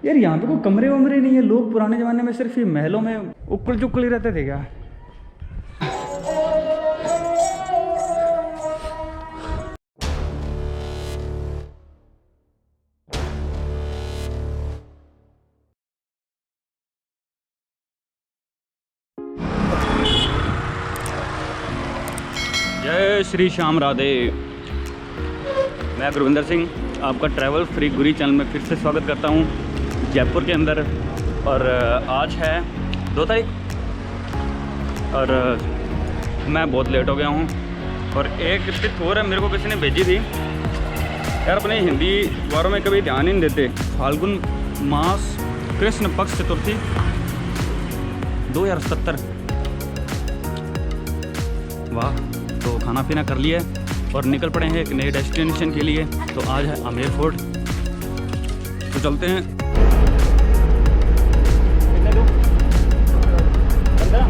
यार यहाँ पे कोई कमरे वमरे नहीं है। लोग पुराने ज़माने में सिर्फ ये महलों में उकड़ चुकड़ ही रहते थे क्या? जय श्री श्याम राधे। मैं गुरविंदर सिंह आपका ट्रैवल फ्री गुरी चैनल में फिर से स्वागत करता हूँ जयपुर के अंदर। और आज है 2 तारीख और मैं बहुत लेट हो गया हूँ। और एक टिप और है, मेरे को किसी ने भेजी थी यार, अपने हिंदी वारों में कभी ध्यान ही नहीं देते। फाल्गुन मास कृष्ण पक्ष चतुर्थी 2070। वाह। तो खाना पीना कर लिया और निकल पड़े हैं एक नए डेस्टिनेशन के लिए। तो आज है आमेर फोर्ट, तो चलते हैं। कितने दूर? 15?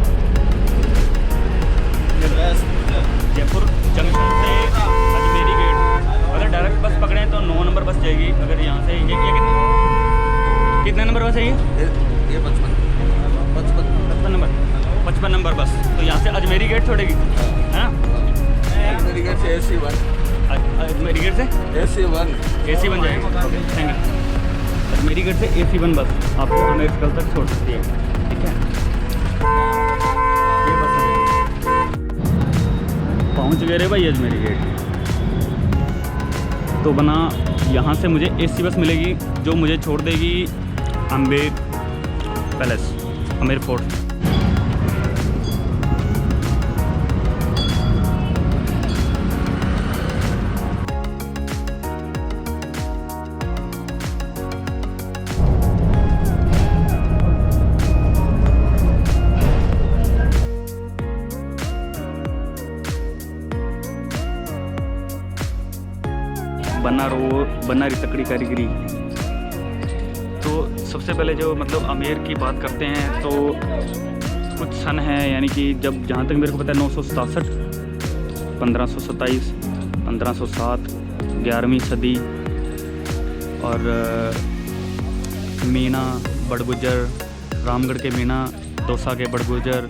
जयपुर जंक्शन से अजमेरी गेट अगर डायरेक्ट बस पकड़ें तो 9 नंबर बस जाएगी। अगर यहाँ से ये कितने नंबर बस है ये 55 नंबर बस। तो यहाँ से अजमेरी गेट छोड़ेगी, है ना? अजमेरी गेट से AC1। अजमेरी गेट से AC1 जाएगी। Thank you. अजमेरी गेट से AC1 बस आपको आमेर कल तक छोड़ सकती है, ठीक है? ये बस है। पहुँच गए रे भाई अजमेरी गेट। तो बना यहाँ से मुझे AC बस मिलेगी जो मुझे छोड़ देगी आमेर पैलेस, आमेर फोर्ट। बनारी तकड़ी कारीगरी। तो सबसे पहले जो मतलब आमेर की बात करते हैं तो कुछ सन है, यानी कि जब जहाँ तक मेरे को पता है 967, 1527, 1507, 11वीं सदी। और मीना बड़गुजर, रामगढ़ के मीना, दौसा के बड़गुजर,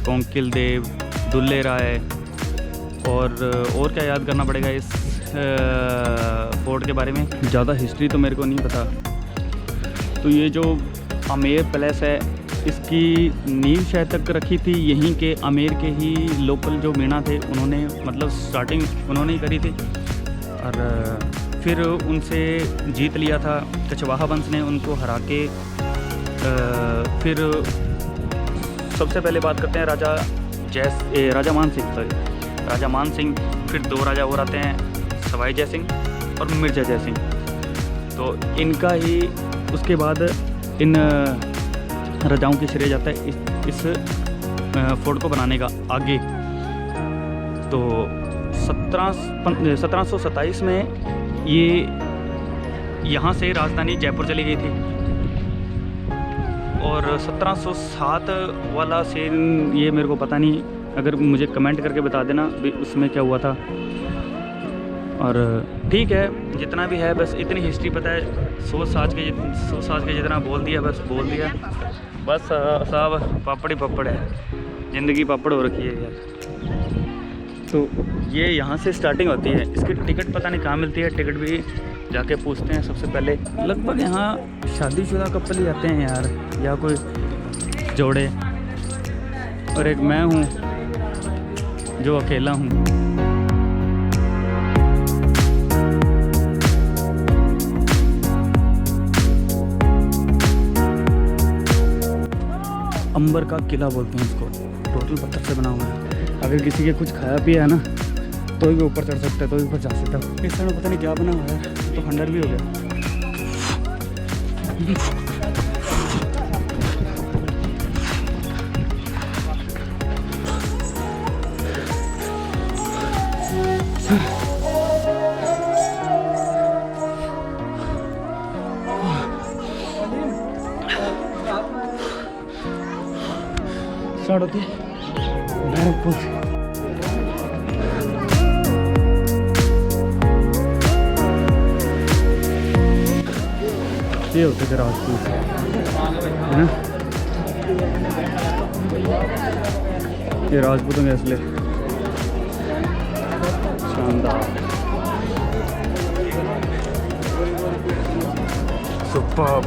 कोंकिल देव, दुल्ले राय। और क्या याद करना पड़ेगा इस फोर्ट के बारे में? ज़्यादा हिस्ट्री तो मेरे को नहीं पता। तो ये जो आमेर पैलेस है इसकी नींव शायद तक रखी थी यहीं के आमेर के ही लोकल जो मीणा थे उन्होंने, मतलब स्टार्टिंग उन्होंने ही करी थी। और फिर उनसे जीत लिया था कछवाहा वंश ने, उनको हरा के। फिर सबसे पहले बात करते हैं राजा मान सिंह। फिर 2 राजा और आते हैं, सवाई जय सिंह और मिर्जा जय सिंह। तो इनका ही उसके बाद इन राजाओं की श्रेय जाता है इस फोर्ट को बनाने का आगे। तो 1727 में ये यहाँ से राजधानी जयपुर चली गई थी। और 1707 वाला सीन ये मेरे को पता नहीं, अगर मुझे कमेंट करके बता देना उसमें क्या हुआ था। और ठीक है, जितना भी है बस इतनी हिस्ट्री पता है। सोच साज के जितना बोल दिया बस बोल दिया। बस साहब पापड़ ही पापड़ है, ज़िंदगी पापड़ हो रखी है यार। तो ये यहाँ से स्टार्टिंग होती है। इसकी टिकट पता नहीं कहाँ मिलती है, टिकट भी जाके पूछते हैं सबसे पहले। लगभग यहाँ शादीशुदा कपल ही आते हैं यार, या कोई जोड़े। और एक मैं हूँ जो अकेला हूँ। अंबर का किला बोलते हैं इसको, टोटल पत्थर से बना हुआ है। अगर किसी के कुछ खाया पिया है ना तो भी ऊपर चढ़ सकता है, तो भी ऊपर जा सकता है। इस समय पता नहीं क्या बना हुआ है, तो खंडर भी हो गया। स्टार्ट होती है बैरकपुर। ये होते थे राजपूत, है ना। ये राजपूतों के असले शानदार, सुपर्ब।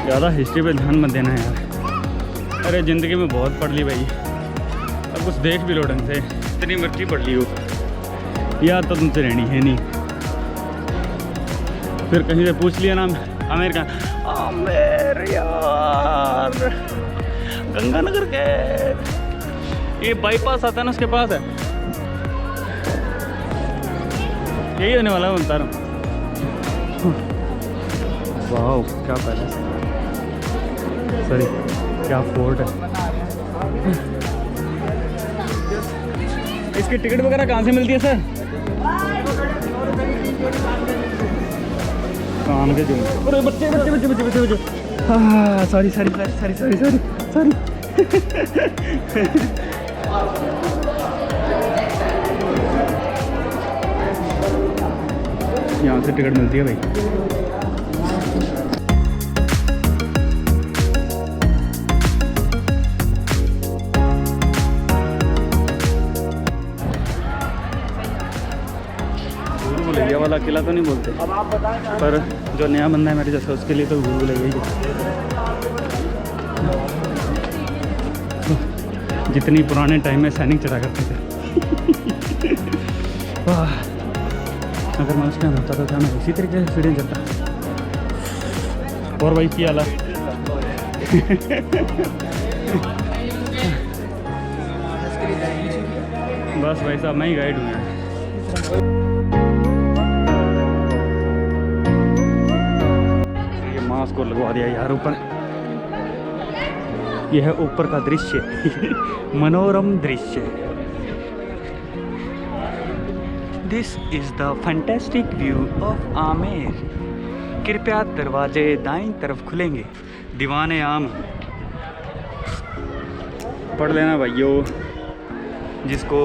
ज़्यादा हिस्ट्री पे ध्यान मत देना यार। अरे ज़िंदगी में बहुत पढ़ ली भाई, अब कुछ देख भी लो ढंग से। इतनी मर्जी पढ़ ली हो, याद तो तुमसे रहनी है नहीं। फिर कहीं से पूछ लिया नाम अमेरिका, आमेर यार गंगानगर के ये बाईपास आता है ना, उसके पास है। यही होने वाला है, बता रहा हूँ। वाह क्या पैलेस, सॉरी क्या फोर्ट है। इसकी टिकट वगैरह कहाँ से मिलती है सर? काम के जो अरे बच्चे बच्चे बच्चे बच्चे बच्चे बच्चे, हाँ sorry sorry sorry sorry sorry sorry sorry. यहाँ से टिकट मिलती है भाई। भूल वाला किला तो नहीं बोलते, पर जो नया बंदा है मेरे जैसा उसके लिए तो भूल भुलैया ही है। जितनी पुराने टाइम में सैनिक चढ़ा करते थे। वाह, अगर मैं उस टाइम होता था मैं इसी तरीके से सीढ़ियाँ चढ़ता। और भाई की आला बस भाई साहब मैं ही गाइड हूँ यार। को लगवा दिया यार ऊपर। यह है ऊपर का दृश्य मनोरम दृश्य। This is the fantastic view of Amer. कृपया दरवाजे दाईं तरफ खुलेंगे। दीवाने आम पढ़ लेना भाइयों, जिसको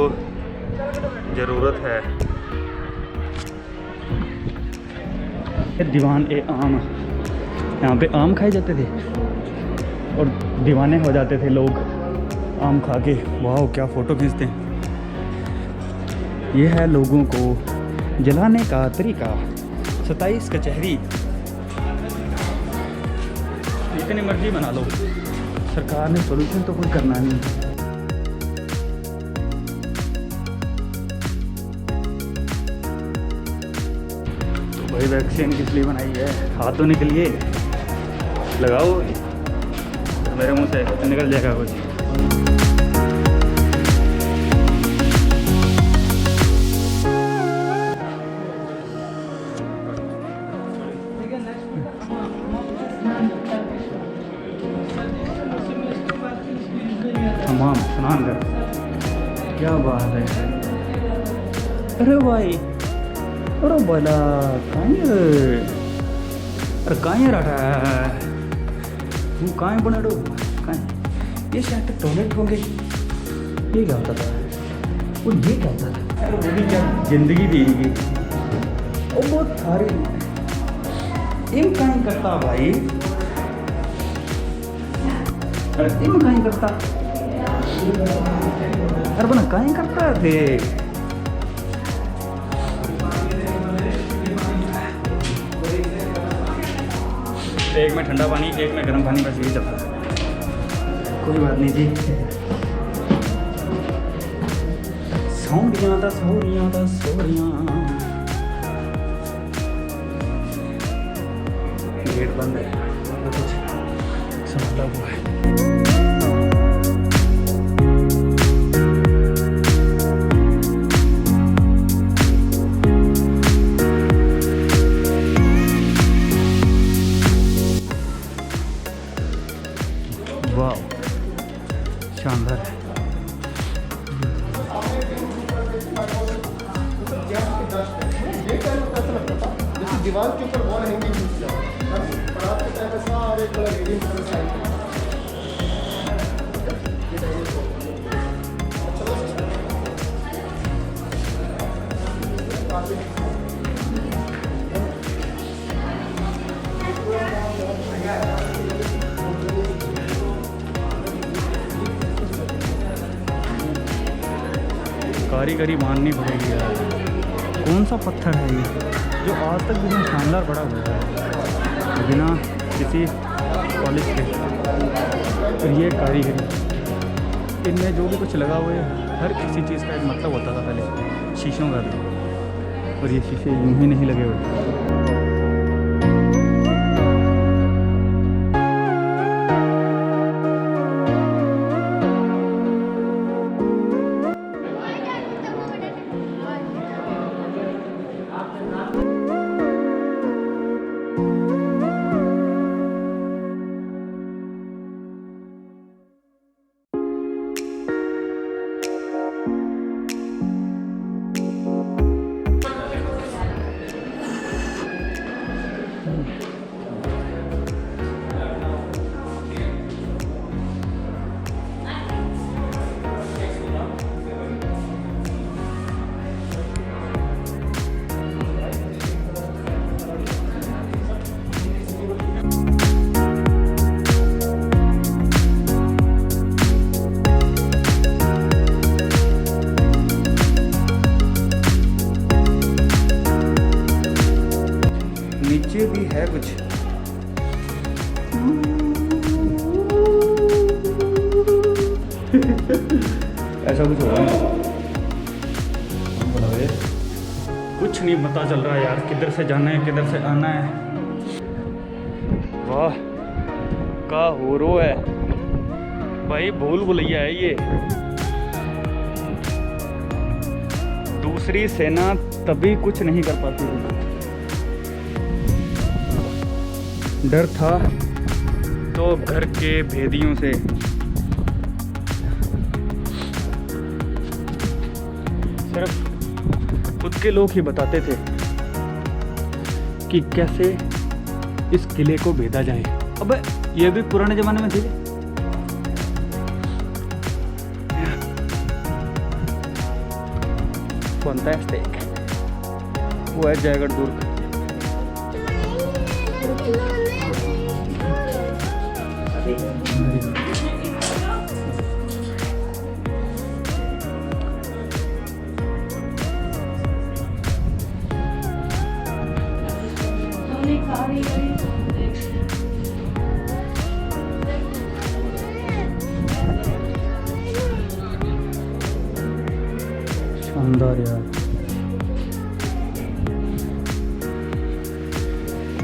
ज़रूरत है। दीवान ए आम, यहाँ पे आम खाए जाते थे और दीवाने हो जाते थे लोग आम खा के। वाह क्या फ़ोटो खींचते हैं। यह है लोगों को जलाने का तरीका। 27 कचहरी, जितनी मर्जी बना लो, सरकार ने सोल्यूशन तो कोई करना नहीं। तो भाई वैक्सीन किस लिए बनाई है? हाथ धोने के लिए। लगाओ तो मेरे मुंह से निकल जाएगा कुछ। तमाम स्नान कर, क्या बात है। अरे भाई, अरे बोला कहीं, अरे कहीं रहा है तू, कहीं बना दो कहीं। ये शायद टॉयलेट होंगे। ये क्या होता था? वो ये क्या होता था? अरे वो भी क्या जिंदगी थी इनकी। और बहुत सारे इन कहीं करता भाई। अरे इन कहीं करता, अरे बना कहीं करता थे। एक में ठंडा पानी, एक में गर्म पानी, बस यही चलता है। कोई बात नहीं जी। सौरियाँ दा सौरियाँ दा सौरियाँ। गेट बंद है, कुछ समझता हुआ है। वाह शानदार है। दीवार के ऊपर वॉल हैंगिंग रात के टाइम में सारे कलर रेडियम कलर से कारीगरी माननी पड़ेगी यार। कौन सा पत्थर है ये जो आज तक बिना शानदार पड़ा हुआ है, बिना किसी पॉलिश के। और ये कारीगरी, इनमें जो भी कुछ लगा हुआ है, हर किसी चीज़ का एक मतलब होता था पहले, शीशों का भी। और ये शीशे यूँ ही नहीं लगे हुए। नीचे भी है कुछ। ऐसा कुछ होगा कुछ नहीं पता चल रहा है यार, किधर से जाना है किधर से आना है। वाह का हो रो है भाई, भूल भुलैया है ये। दूसरी सेना तभी कुछ नहीं कर पाती थी। डर था तो घर के भेदियों से, सिर्फ खुद के लोग ही बताते थे कि कैसे इस किले को भेदा जाए। अबे ये भी पुराने जमाने में थी। फैंटास्टिक, वो है जयगढ़ दुर्ग। शानदार यार।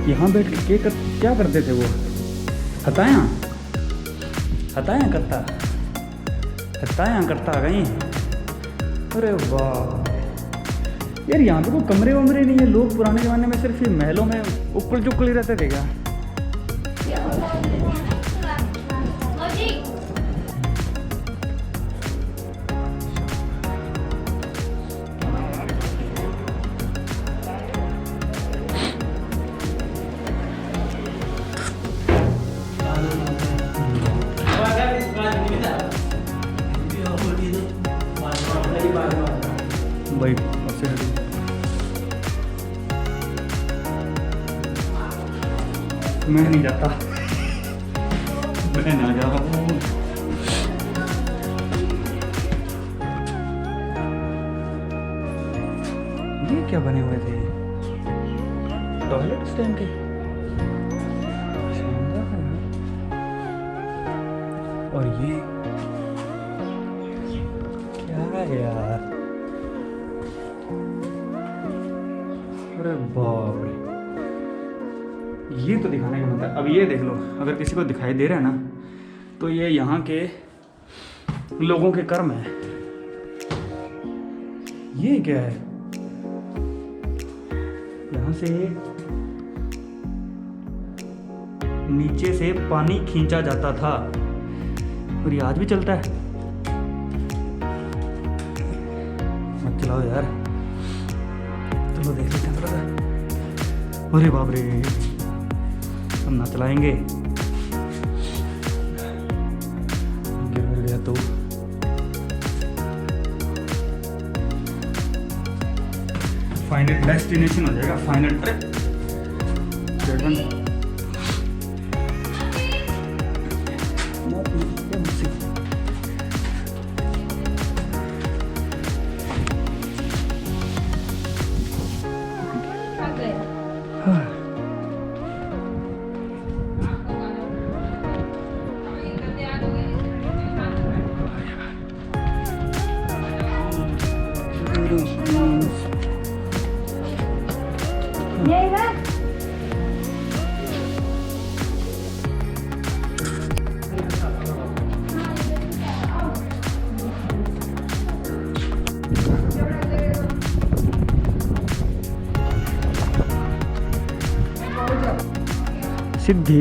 यहाँ बैठ के क्या करते थे वो? हताया करता गई। अरे वाह यार, यहाँ पे कोई कमरे वमरे नहीं है। लोग पुराने ज़माने में सिर्फ महलों में उक्कल चुक्कल ही रहते थे क्या? भाई ऐसे मैं नहीं जाता, मैं ना जा रहा हूँ। ये क्या बने हुए थे? टॉयलेट स्टैंड के। और ये क्या है यार? अरे बाप रे, ये तो दिखाने का मतलब। अब ये देख लो, अगर किसी को दिखाई दे रहा है ना, तो ये यहाँ के लोगों के कर्म है। ये क्या है? यहाँ से नीचे से पानी खींचा जाता था और ये आज भी चलता है। मत चलाओ यार, चलो देख लेते हैं थोड़ा। अरे बाप रे, हम ना चलाएंगे, गिर गया तो। फाइनल डेस्टिनेशन हो जाएगा, फाइनल ट्रिप। सिद्धि।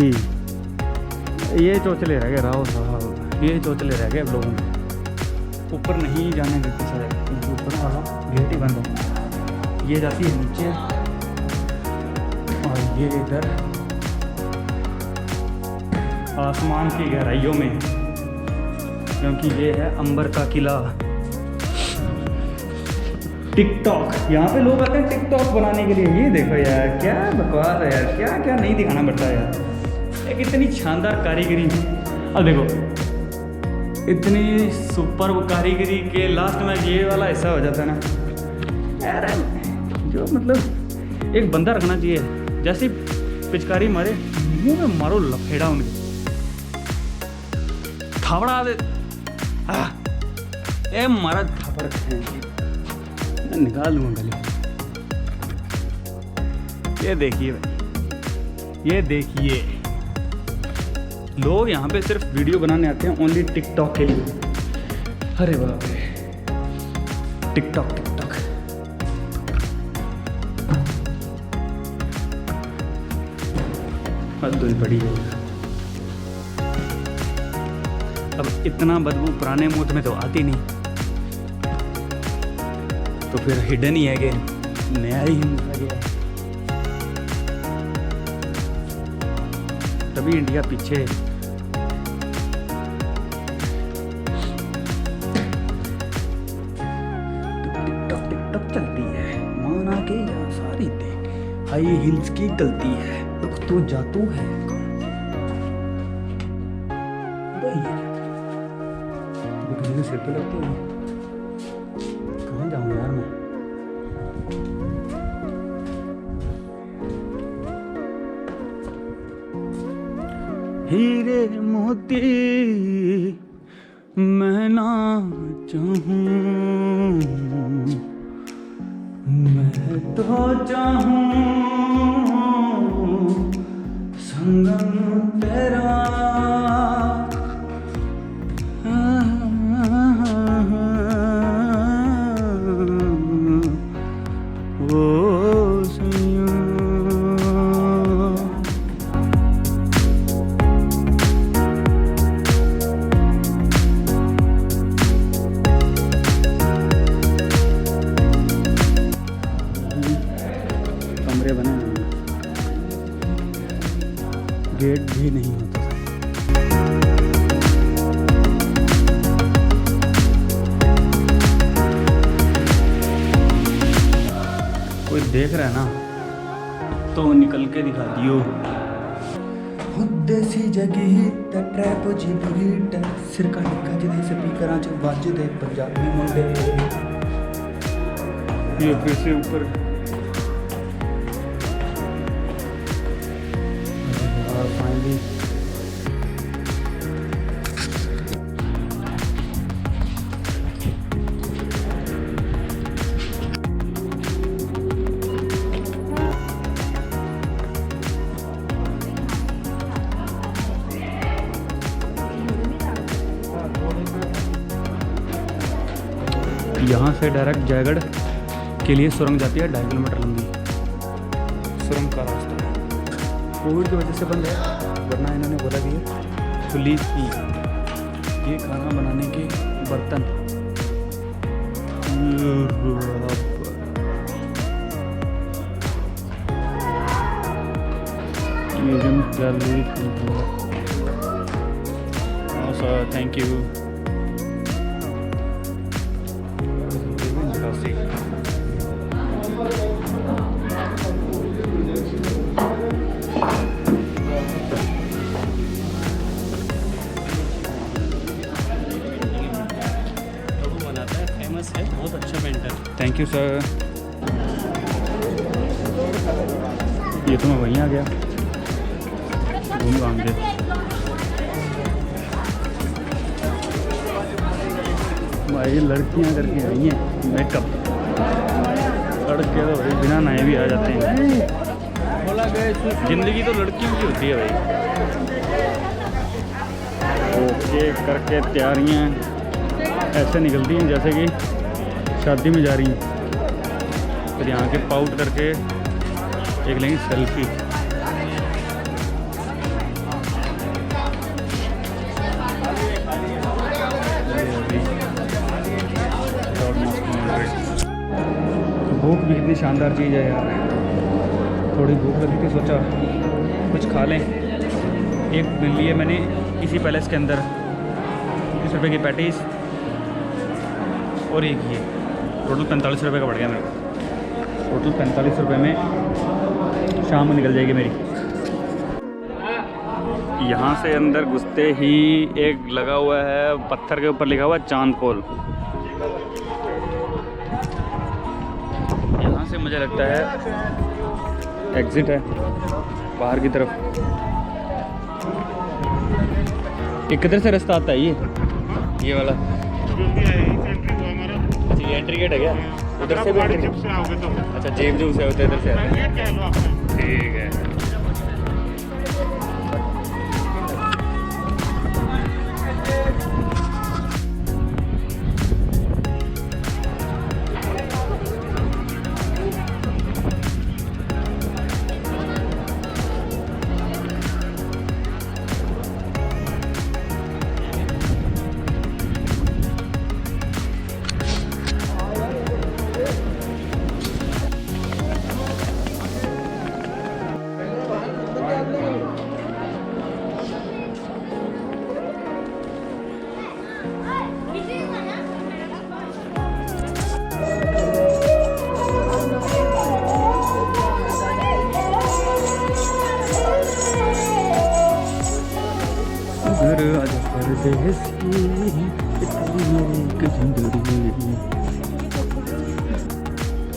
ये चोचले रह गए राव साहब, ये चोचले रह गए अब लोगों में। ऊपर नहीं जाने देते शायद, क्योंकि ऊपर वाला गेट ही बंद है। ये जाती है नीचे और ये इधर आसमान की गहराइयों में, क्योंकि ये है अंबर का किला। टिकटॉक, यहाँ पे लोग आते हैं टिकटॉक बनाने के लिए। ये देखो यार क्या बकवास है यार, क्या क्या नहीं दिखाना पड़ता है यार। एक इतनी शानदार कारीगरी, अब देखो इतनी सुपर कारीगरी के लास्ट में ये वाला हिस्सा हो जाता है ना यार। जो मतलब एक बंदा रखना चाहिए, जैसी पिचकारी मारे मुंह में मारो लफेड़ा उनके, थावड़ा दे ए मारा थापड़ मैं निकाल लूँगा गले। ये देखिए भाई, ये देखिए लोग यहाँ पे सिर्फ वीडियो बनाने आते हैं ओनली टिकटॉक के लिए। अरे बाप रे, टिकटॉक टिकटॉक। हद ही बड़ी है। अब इतना बदबू पुराने मूड में तो आती नहीं, तो फिर हिडन ही है कि नया ही आ गया। तभी इंडिया पीछे। टिकटॉक टिकटॉक चलती है, माना के यहाँ सारी देख हाई हिल्स की गलती है, रुक तो जातू है। किसी सिर पे लगती है, कहाँ जाऊँ यार मैं। हीरे मोती मैं ना चाहूँ, मैं तो चाहूँ संगम तेरा। कमरे बने हुए हैं, गेट भी नहीं होता। कोई देख रहा है ना तो निकल के दिखा दियो। देसी जगी ट्रैप जी सिर का टिक्का जिदे स्पीकरां च वजदे पंजाबी मुंडे। ये फिर से ऊपर फाइनली यहाँ से डायरेक्ट जयगढ़ के लिए सुरंग जाती है, 2.5 किलोमीटर लंबी सुरंग का रास्ता। कोविड की वजह से बंद है, वरना इन्होंने बोला कि ये खुली थी। ये खाना बनाने के बर्तन, थैंक यू। फेमस है, बहुत अच्छा पेंटर। Thank you sir. ये तो मैं वहीं आ गया घूम घाम के। भाई लड़कियां करके आई हैं मेकअप, लड़के तो भाई बिना नहाए भी आ जाते हैं। जिंदगी तो लड़कियों की होती है भाई। ओके करके तैयारियां ऐसे निकलती हैं जैसे कि शादी में जा रही हैं। फिर यहाँ के पाउट करके एक लेंगे सेल्फी। कितनी शानदार चीज़ है यार। थोड़ी भूख लगी थी, सोचा कुछ खा लें। एक मिल लिए मैंने इसी पैलेस के अंदर 30 रुपये की पैटीज़ और एक ये टोटल 45 रुपये का पड़ गया मेरे को। टोटल 45 रुपये में शाम निकल जाएगी मेरी। यहाँ से अंदर घुसते ही एक लगा हुआ है पत्थर के ऊपर लिखा हुआ चांद पोल। यहाँ से मुझे लगता है एग्ज़िट है बाहर की तरफ। ये किधर से रास्ता आता है ये वाला? अच्छा ये एंट्री गेट है क्या? उधर से भी अच्छा जेब जो से होते हैं इधर से आते हैं। ठीक है।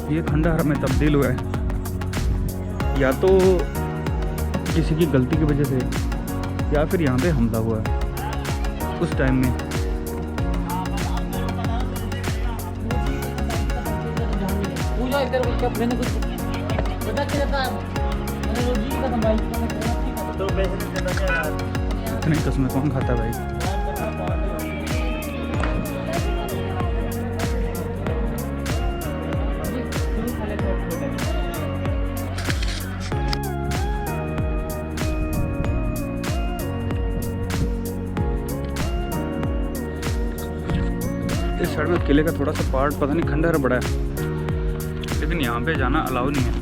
ये खंडहर में तब्दील हुआ है या तो किसी की गलती की वजह से या फिर यहाँ पे हमला हुआ है उस टाइम में। इतनी कसमें कौन खाता भाई? इस साइड में किले का थोड़ा सा पार्ट पता नहीं खंडहर बड़ा है, लेकिन यहाँ पे जाना अलाउ नहीं है।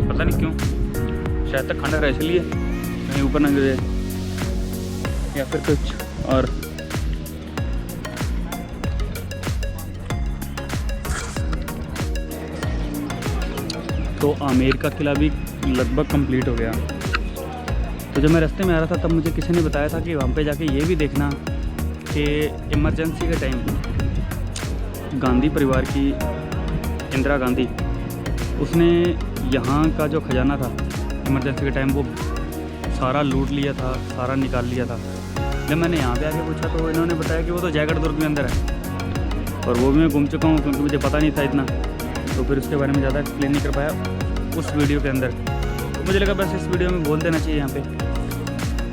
पता नहीं क्यों, शायद तक खंडहर है इसलिए कहीं ऊपर ना गिरे या फिर कुछ और। तो आमेर का किला भी लगभग कंप्लीट हो गया। तो जब मैं रास्ते में आ रहा था तब मुझे किसी ने बताया था कि वहाँ पे जाके ये भी देखना कि इमरजेंसी के टाइम गांधी परिवार की इंदिरा गांधी उसने यहाँ का जो खजाना था इमरजेंसी के टाइम वो सारा लूट लिया था, सारा निकाल लिया था। जब मैंने यहाँ पे आके पूछा तो इन्होंने बताया कि वो तो जयगढ़ दुर्ग में अंदर है, और वो भी मैं घूम चुका हूँ क्योंकि मुझे पता नहीं था इतना, तो फिर उसके बारे में ज़्यादा एक्सप्लेन नहीं कर पाया उस वीडियो के अंदर। तो मुझे लगा बस इस वीडियो में बोल देना चाहिए यहाँ पे।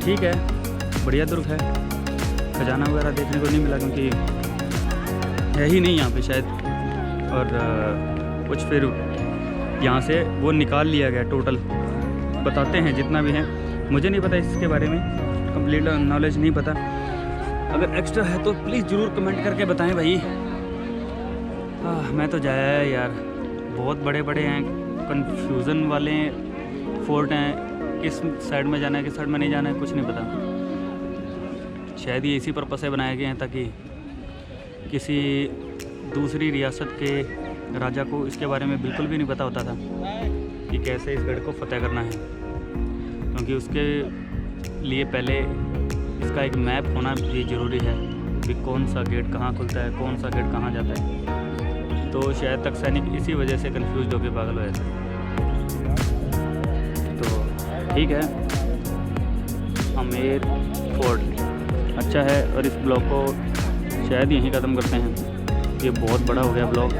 ठीक है, बढ़िया दुर्ग है, खजाना वगैरह देखने को नहीं मिला क्योंकि है ही नहीं यहाँ पे शायद, और कुछ फिर यहाँ से वो निकाल लिया गया टोटल। बताते हैं जितना भी है, मुझे नहीं पता इसके बारे में, कंप्लीट नॉलेज नहीं पता। अगर एक्स्ट्रा है तो प्लीज़ ज़रूर कमेंट करके बताएं भाई। मैं तो जाया है यार, बहुत बड़े बड़े हैं, कन्फ्यूज़न वाले फोर्ट हैं, किस साइड में जाना है किस साइड में नहीं जाना है कुछ नहीं पता। शायद ये इसी पर्पस से बनाए गए हैं ताकि किसी दूसरी रियासत के राजा को इसके बारे में बिल्कुल भी नहीं पता होता था कि कैसे इस गढ़ को फतेह करना है, क्योंकि उसके लिए पहले इसका एक मैप होना भी ज़रूरी है कि कौन सा गेट कहाँ खुलता है, कौन सा गेट कहाँ जाता है। तो शायद तक सैनिक इसी वजह से कंफ्यूज होकर पागल हुए थे। तो ठीक है, आमेर फोर्ट अच्छा है, और इस ब्लॉग को शायद यहीं ख़त्म करते हैं। ये बहुत बड़ा हो गया ब्लॉग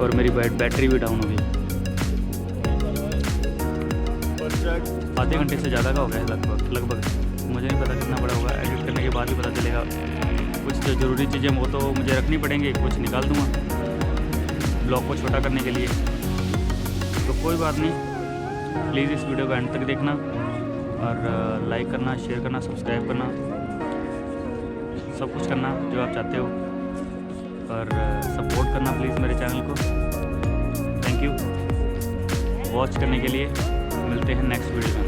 और मेरी बैटरी भी डाउन हो गई। आधे घंटे से ज़्यादा का हो गया लगभग। मुझे नहीं पता कितना बड़ा होगा, एडिट करने के बाद ही पता चलेगा। कुछ जो ज़रूरी चीज़ें वो तो मुझे रखनी पड़ेंगी, कुछ निकाल दूँगा ब्लॉग को छोटा करने के लिए। तो कोई बात नहीं, प्लीज़ इस वीडियो को एंड तक देखना और लाइक करना, शेयर करना, सब्सक्राइब करना, सब कुछ करना जो आप चाहते हो, और सपोर्ट करना प्लीज़ मेरे चैनल को। थैंक यू वॉच करने के लिए। मिलते हैं नेक्स्ट वीडियो में।